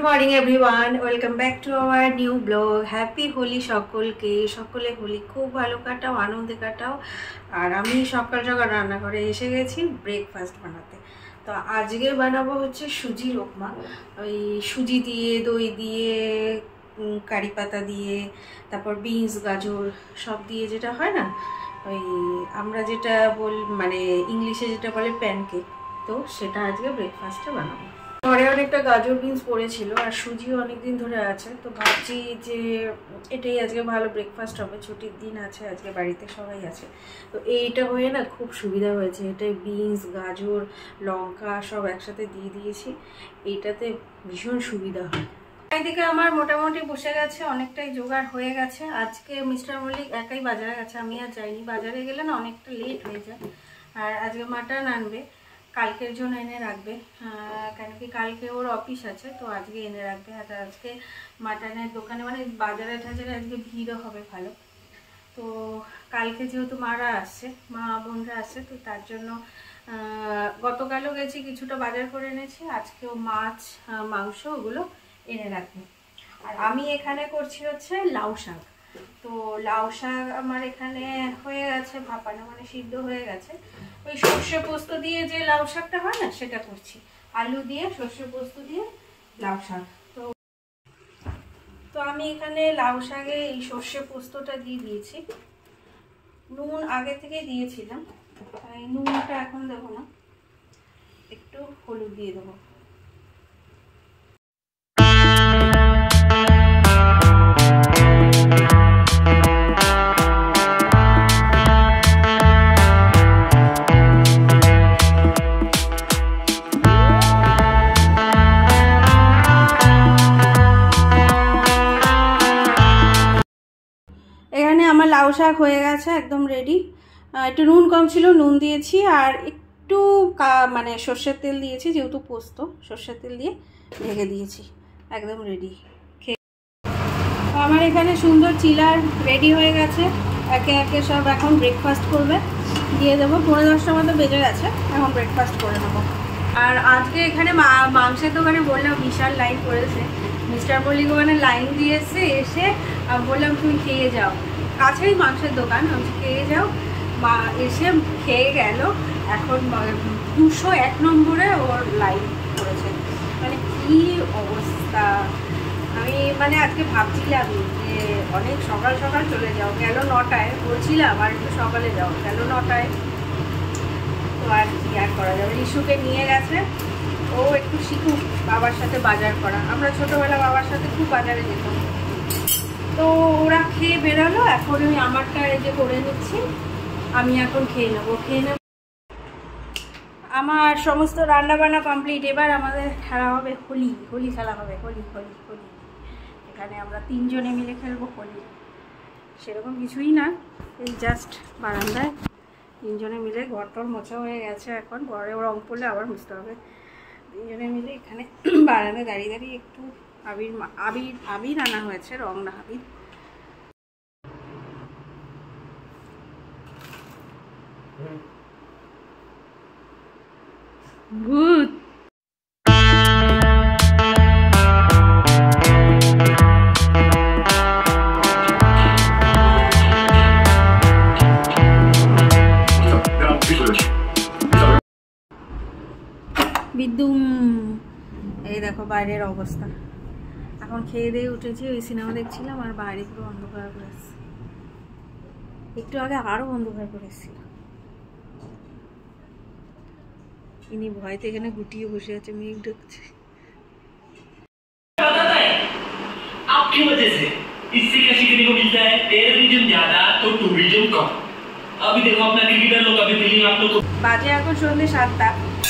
Morning everyone, welcome back to our new blog. Happy Holi সকলকে। সকলে হোলি খুব ভালো কাটাও, আনন্দে কাটাও। আর আমি সকাল সকাল রান্নাঘরে এসে গেছি ব্রেকফাস্ট বানাতে। তো আজকে বানাবো হচ্ছে সুজির উপমা। ওই সুজি দিয়ে, দই দিয়ে, কারি পাতা দিয়ে, তারপর বিনস, গাজর সব দিয়ে যেটা হয় না, ওই আমরা যেটা মানে ইংলিশে যেটা বলে প্যানকেক, তো সেটা আজকে ব্রেকফাস্টে বানাবো। ঘরে অনেকটা গাজর বিনস পড়েছিল আর সুজিও অনেকদিন ধরে আছে, তো ভাবছি যে এটাই আজকে ভালো ব্রেকফাস্ট হবে। ছুটির দিন আছে আজকে, বাড়িতে সবাই আছে, তো এইটা হয়ে না খুব সুবিধা হয়েছে। এটাই বিনস, গাজর, লঙ্কা সব একসাথে দিয়ে দিয়েছি, এইটাতে ভীষণ সুবিধা হয়। এইদিকে আমার মোটামুটি বসে গেছে, অনেকটাই জোগাড় হয়ে গেছে। আজকে মিস্টার মল্লিক একাই বাজারে গেছে, আমি আর যাইনি। বাজারে গেলে না অনেকটা লেট হয়ে যায়। আর আজকে মাটন আনবে, কালকের জন্য এনে রাখবে, কেন কি কালকে ওর অফিস আছে, তো আজকে এনে রাখবে। আর আজকে মাটনের দোকানে মানে বাজারে টাজারে আজকে ভিড়ও হবে ভালো। তো কালকে যেহেতু মারা আসছে, মা বোনরা আসছে, তো তার জন্য গতকালও গেছি, কিছুটা বাজার করে এনেছি। আজকেও মাছ, মাংস ওগুলো এনে রাখবে। আর আমি এখানে করছি হচ্ছে লাউ শাক। তো লাউ শাক আমার এখানে হয়ে গেছে ভাপানো, মানে সিদ্ধ হয়ে গেছে। ওই সর্ষে পোস্ত দিয়ে যে লাউ শাকটা হয় না, সেটা করছি। আলু দিয়ে, সর্ষে পোস্ত দিয়ে লাউ শাক। তো আমি এখানে লাউ শাকে এই সর্ষে পোস্তটা দিয়ে দিয়েছি। নুন আগে থেকে দিয়েছিলাম, তাই নুনটা এখন দেবো না, একটু হলুদ দিয়ে দেবো। এখানে আমার লাউ শাক হয়ে গেছে, একদম রেডি। একটু নুন কম ছিল, নুন দিয়েছি, আর একটু মানে সর্ষের তেল দিয়েছি, যেহেতু পোস্ত সর্ষের তেল দিয়ে ঢেকে দিয়েছি, একদম রেডি। আমার এখানে সুন্দর চিলার রেডি হয়ে গেছে। একে একে সব এখন ব্রেকফাস্ট করবে, দিয়ে দেবো। 9:30 মতো বেজে গেছে, এখন ব্রেকফাস্ট করে নেবো। আর আজকে এখানে মাংসের দোকানে বললাম বিশাল লাইন পড়েছে। মিস্টার মল্লিক ওখানে লাইন দিয়েছে, এসে বললাম তুমি খেয়ে যাও, কাছেই মাংসের দোকান, আমি খেয়ে যাও। মা এসে খেয়ে গেল। এখন 201 নম্বরে ওর লাইন পড়েছে, মানে কি অবস্থা। আমি মানে আজকে ভাবছিলাম যে অনেক সকাল সকাল চলে যাও, গেল 9টায়, বলছিলাম আর একটু সকালে যাও, গেল 9টায়। তো আর কি আর করা যাবে, রিশুকে নিয়ে গেছে, ও একটু শিখুক বাবার সাথে বাজার করা। আমরা ছোটোবেলা বাবার সাথে খুব বাজারে যেতাম। তো ওরা খেয়ে বেরোলো, এখন আমি আমারটা এই যে করে নিচ্ছি, আমি এখন খেয়ে নেবো। আমার সমস্ত রান্নাবান্না কমপ্লিট। এবার আমাদের খেলা হবে হোলি, হোলি খেলা হবে, হোলি হোলি হোলি। এখানে আমরা 3 জনে মিলে খেলবো হোলি। সেরকম কিছুই না, এই জাস্ট বারান্দায় 3 জনে মিলে। ঘরটর মোছা হয়ে গেছে, এখন ঘরে রং পড়লে আবার মুছতে হবে। 3 জনে মিলে এখানে বারান্দায় দাঁড়িয়ে দাঁড়িয়ে একটু আবির আনা হয়েছে, রং না আবির। ভূত বিদ্যুম। এই দেখো বাইরের অবস্থা। এখন খেয়ে দিয়ে উঠেছি, ওই সিনেমা দেখছিলাম, আর বাইরে পুরো অন্ধকার করে এসছে। একটু আগে আরো অন্ধকার করে এসেছিল। ইনি ভয়তে এখানে গুটিয়ে বসে আছে, মেঘ ঢুকছে। आपकी वजह से इससे क्या सीखने को मिलता है, टेररिज्म ज्यादा तो टूरिज्म कम। अभी देखो अपना क्रिकेटर लोग, अभी फीलिंग आप लोग को বাজে এখন সন্ধ্যে 7টা।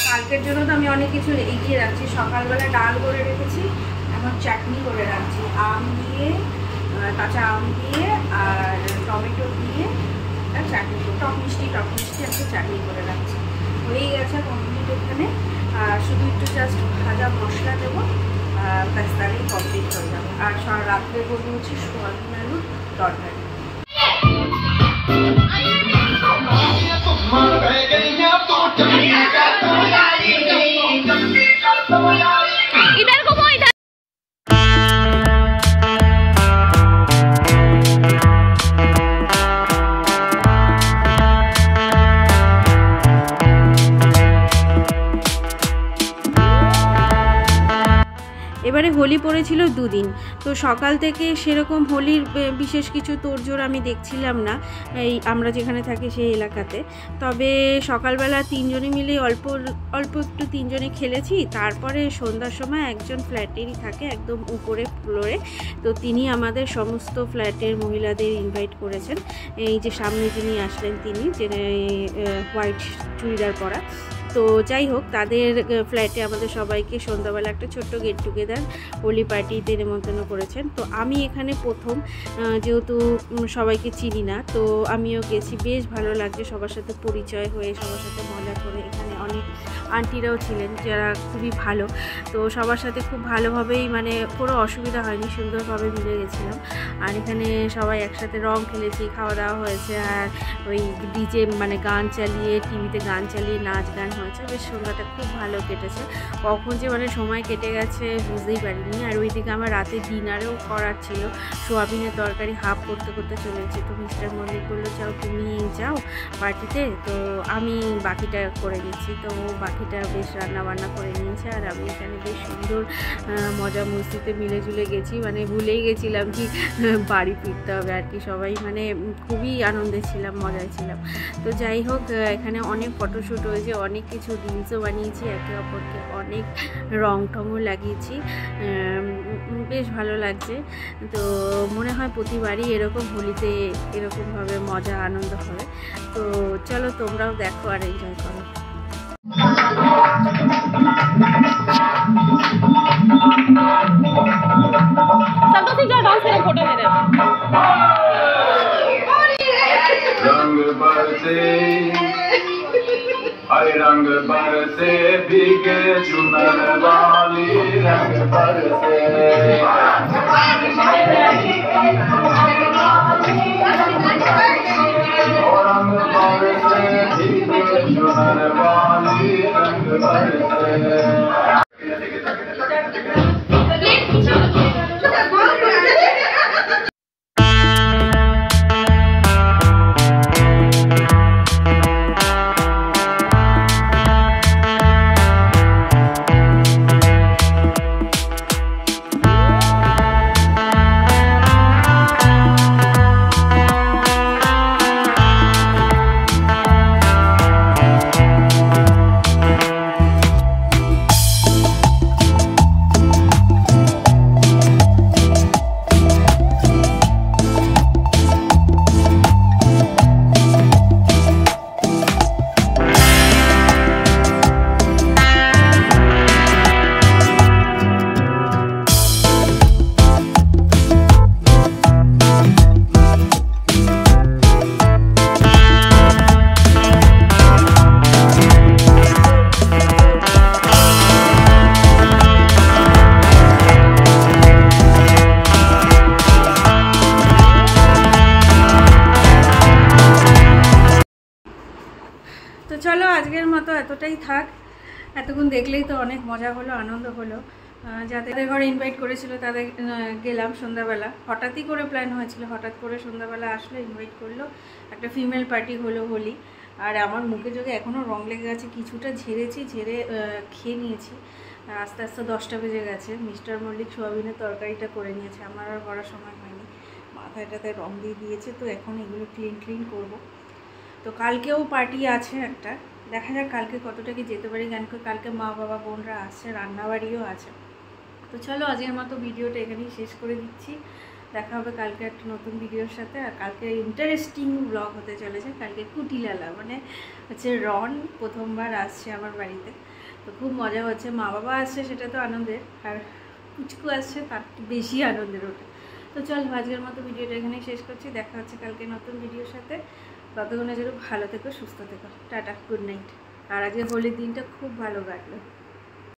কালকের জন্য তো আমি অনেক কিছু এগিয়ে রাখছি। সকালবেলা ডাল করে রেখেছি, এখন চাটনি করে রাখছি, আম দিয়ে, কাঁচা আম দিয়ে আর টমেটো দিয়ে চাটনি, টক মিষ্টি একটা চাটনি করে রাখছি। হয়েই গেছে কমপ্লিট এখানে। আর শুধু একটু জাস্ট ভাজা মশলা দেবো, ব্যাস তাহলেই কমপ্লিট হয়ে যাবে। আর রাত্রে করবো হচ্ছে সোয়াবিন আলুর তরকারি। এবারে হোলি পড়েছিল 2 দিন, তো সকাল থেকে সেরকম হোলির বিশেষ কিছু তোড়জোড় আমি দেখছিলাম না এই আমরা যেখানে থাকি সেই এলাকাতে। তবে সকালবেলা 3 জনে মিলে অল্প একটু 3 জনে খেলেছি। তারপরে সন্ধ্যার সময় একজন ফ্ল্যাটেরই থাকে একদম উপরে ফ্লোরে, তো তিনি আমাদের সমস্ত ফ্ল্যাটের মহিলাদের ইনভাইট করেছেন। এই যে সামনে যিনি আসলেন তিনি, যে হোয়াইট চুড়িদার পরা। তো যাই হোক, তাদের ফ্ল্যাটে আমাদের সবাইকে সন্ধ্যাবেলা একটা ছোট্ট গেট টুগেদার হোলি পার্টিতে নেমন্তন্ন করেছেন। তো আমি এখানে প্রথম, যেহেতু সবাইকে চিনি না, তো আমিও গেছি। বেশ ভালো লাগছে সবার সাথে পরিচয় হয়ে, সবার সাথে মজা করে। এখানে অনেক আন্টিরাও ছিলেন যারা খুবই ভালো, তো সবার সাথে খুব ভালোভাবেই, মানে কোনো অসুবিধা হয়নি, সুন্দরভাবে মিলে গেছিলাম। আর এখানে সবাই একসাথে রং খেলেছি, খাওয়া দাওয়া হয়েছে, আর ওই ডিজে মানে গান চালিয়ে, টিভিতে গান চালিয়ে নাচ গান হয়েছে। বেশ সন্ধ্যাটা খুব ভালো কেটেছে। কখন যে মানে সময় কেটে গেছে বুঝতেই পারিনি। আর ওইদিকে আমার রাতে ডিনারেও করার ছিল, সোয়াবিনের তরকারি হাফ করতে করতে চলেছে। তো মিস্টার মল্লিক বললো যাও তুমি যাও পার্টিতে, তো আমি বাকিটা করে নিচ্ছি। তো বাকিটা বেশ রান্নাবান্না করে নিয়েছে, আর আমি এখানে বেশ সুন্দর মজা মস্তিতে মিলে ঝুলে গেছি। মানে ভুলেই গেছিলাম কি বাড়ি ফিরতে হবে আর কি। সবাই মানে খুবই আনন্দে ছিলাম, মজায় ছিলাম। তো যাই হোক, এখানে অনেক ফটোশ্যুট হয়েছে, অনেক কিছু রিলসও বানিয়েছি, একে অপরকে অনেক রং টংও লাগিয়েছি। বেশ ভালো লাগছে। তো মনে হয় প্রতিবারই এরকম হোলিতে এরকমভাবে মজা আনন্দ হবে। তো চলো তোমরাও দেখো আর এনজয় করো। रंग बरसे हरे रंग बरसे भीगे चुनर वाली रंग बरसे रंग बरसे भीगे चुनर वाली रंग बरसे। তো চলো আজকের মতো এতটাই থাক। এতক্ষণ দেখলেই তো অনেক মজা হলো, আনন্দ হলো। যাদের ঘরে ইনভাইট করেছিল তাদের গেলাম সন্ধ্যাবেলা। হঠাৎই করে প্ল্যান হয়েছিল, হঠাৎ করে সন্ধ্যাবেলা আসলো, ইনভাইট করলো, একটা ফিমেল পার্টি হলো হোলি। আর আমার মুখে যদি এখনও রং লেগে গেছে, কিছুটা ঝেড়েছি, ঝেড়ে খেয়ে নিয়েছি। আস্তে আস্তে 10টা বেজে গেছে। মিস্টার মল্লিক সোয়াবিনের তরকারিটা করে নিয়েছে, আমার আর করার সময় হয়নি। মাথাটাতে রং দিয়ে দিয়েছে, তো এখন এগুলো ক্লিন করবো। তো কালকেও পার্টি আছে একটা, দেখা যাক কালকে কতটা কি যেতে পারি। কেন কালকে মা বাবা বোনরা আসছে, রান্নাবাড়িও আছে। তো চলো আজকের মতো ভিডিওটা এখানেই শেষ করে দিচ্ছি। দেখা হবে কালকে একটা নতুন ভিডিওর সাথে। আর কালকে ইন্টারেস্টিং ব্লগ হতে চলেছে। কালকে কুটিলালা মানে হচ্ছে রন প্রথমবার আসছে আমার বাড়িতে, তো খুব মজা হচ্ছে। মা বাবা আসছে সেটা তো আনন্দের, আর পুচকু আসছে তার বেশি আনন্দের ওটা। তো চলো আজকের মতো ভিডিওটা এখানেই শেষ করছি। দেখা হচ্ছে কালকে নতুন ভিডিওর সাথে। ততক্ষণে যেন ভালো থেকো, সুস্থ থেকো। Tata, good night. আর আজকে হোলির দিনটা খুব ভালো কাটলো।